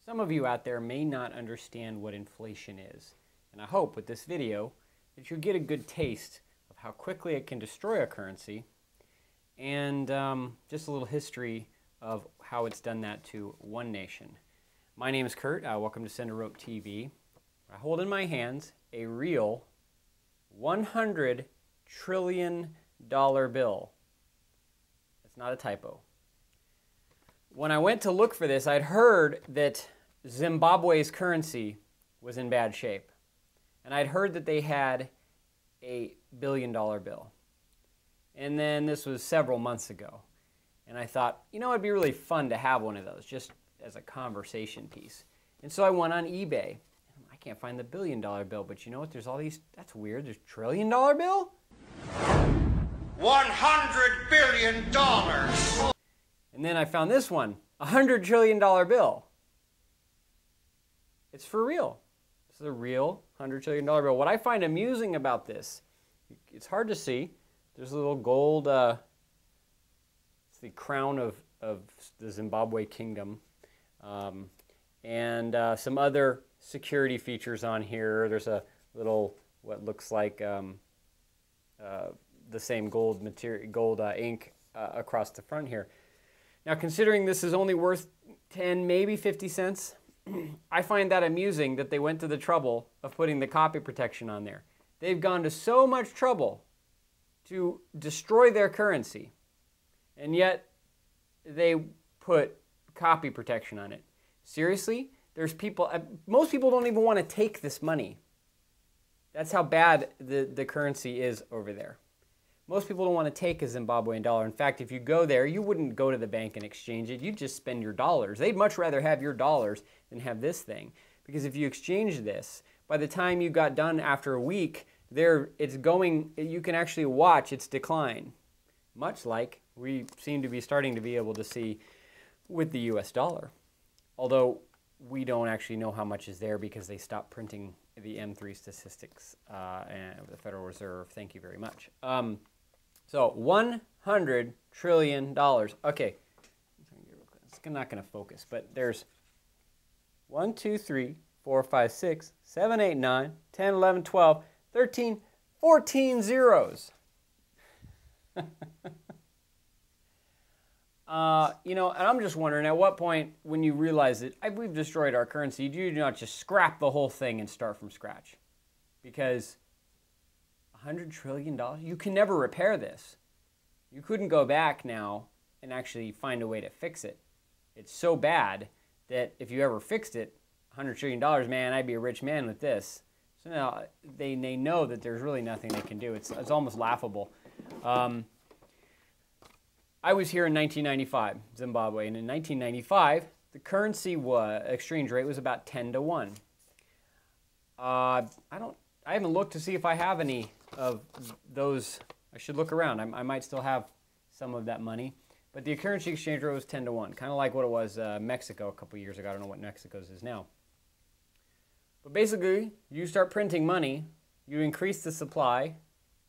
Some of you out there may not understand what inflation is, and I hope with this video that you get a good taste of how quickly it can destroy a currency and just a little history of how it's done that to one nation. My name is Kurt. Welcome to Center Rope TV. I hold in my hands a real $100 trillion bill. It's not a typo. When I went to look for this, I'd heard that Zimbabwe's currency was in bad shape. And I'd heard that they had a $1 billion bill. And then this was several months ago. And I thought, you know, it'd be really fun to have one of those, just as a conversation piece. And so I went on eBay. I can't find the $1 billion bill, but you know what? There's all these, that's weird. There's $1 trillion bill? $100 billion. And then I found this one, $100 trillion bill. It's for real. This is a real $100 trillion bill. What I find amusing about this, it's hard to see. There's a little gold, it's the crown of the Zimbabwe kingdom. And some other security features on here. There's a little, what looks like the same gold material, gold ink across the front here. Now, considering this is only worth 10, maybe 50 cents, I find that amusing that they went to the trouble of putting the copy protection on there. They've gone to so much trouble to destroy their currency, and yet they put copy protection on it. Seriously? There's people, most people don't even want to take this money. That's how bad the currency is over there. Most people don't want to take a Zimbabwean dollar. In fact, if you go there, you wouldn't go to the bank and exchange it. You'd just spend your dollars. They'd much rather have your dollars than have this thing. Because if you exchange this, by the time you got done after a week, it's going, you can actually watch its decline. Much like we seem to be starting to be able to see with the US dollar. Although we don't actually know how much is there because they stopped printing the M3 statistics and the Federal Reserve. Thank you very much. So $100 trillion. Okay, it's not going to focus, but there's 1, 2, 3, 4, 5, 6, 7, 8, 9, 10, 11, 12, 13, 14 zeros. You know, and I'm just wondering, at what point, when you realize that we've destroyed our currency, do you not just scrap the whole thing and start from scratch? Because $100 trillion, you can never repair this. You couldn't go back now and actually find a way to fix it. It's so bad that if you ever fixed it, $100 trillion, man, I'd be a rich man with this. So now they know that there's really nothing they can do. It's almost laughable. I was here in 1995, Zimbabwe, and in 1995, the currency exchange rate was about 10 to 1. I haven't looked to see if I have any of those. I should look around. I might still have some of that money, but the currency exchange rate was 10 to 1, kind of like what it was Mexico a couple years ago. I don't know what Mexico's is now. But basically, you start printing money, you increase the supply,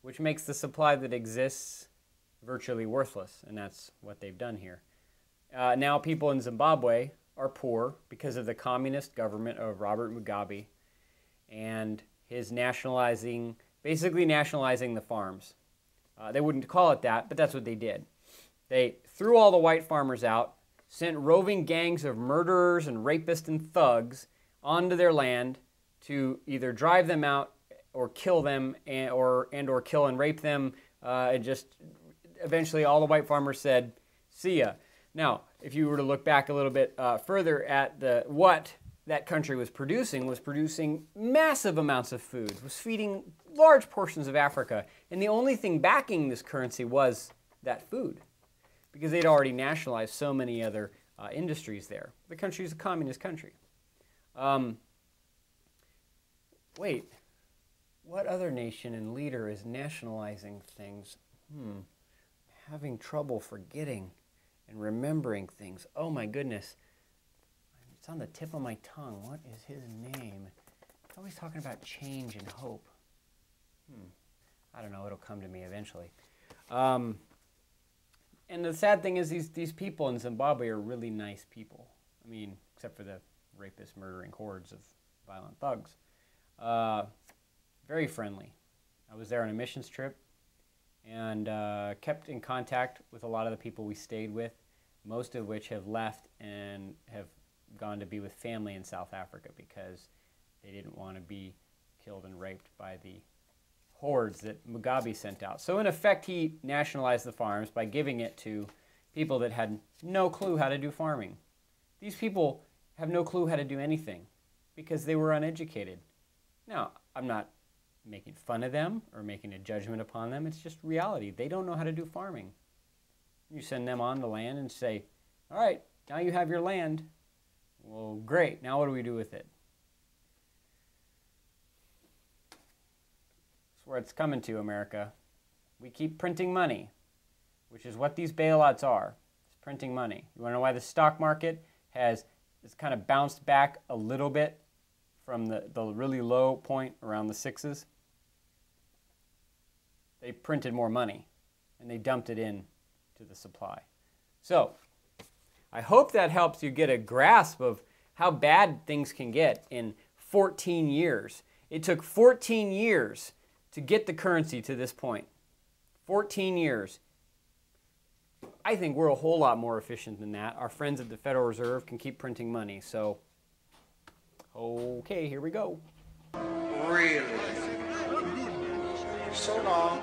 which makes the supply that exists virtually worthless, and that's what they've done here. Now people in Zimbabwe are poor because of the communist government of Robert Mugabe and his basically nationalizing the farms. They wouldn't call it that, but that's what they did. They threw all the white farmers out, sent roving gangs of murderers and rapists and thugs onto their land to either drive them out or kill them or kill and rape them. Eventually all the white farmers said, see ya. Now, if you were to look back a little bit further at what that country was producing massive amounts of food, was feeding large portions of Africa. And the only thing backing this currency was that food, because they'd already nationalized so many other industries there. The country is a communist country. Wait, what other nation and leader is nationalizing things? Having trouble forgetting and remembering things. Oh my goodness. It's on the tip of my tongue. What is his name? He's always talking about change and hope. I don't know. It'll come to me eventually. And the sad thing is these people in Zimbabwe are really nice people. I mean, except for the rapist, murdering hordes of violent thugs. Very friendly. I was there on a missions trip and kept in contact with a lot of the people we stayed with, most of which have left and have gone to be with family in South Africa because they didn't want to be killed and raped by the hordes that Mugabe sent out. So in effect, he nationalized the farms by giving it to people that had no clue how to do farming. These people have no clue how to do anything because they were uneducated. Now, I'm not making fun of them or making a judgment upon them. It's just reality. They don't know how to do farming. You send them on the land and say, all right, now you have your land. Well, great. Now what do we do with it? That's where it's coming to, America. We keep printing money, which is what these bailouts are. It's printing money. You want to know why the stock market has kind of bounced back a little bit from the really low point around the 6s? They printed more money, and they dumped it in to the supply. So, I hope that helps you get a grasp of how bad things can get in 14 years. It took 14 years to get the currency to this point. 14 years. I think we're a whole lot more efficient than that. Our friends at the Federal Reserve can keep printing money. So, okay, here we go. Really? So long.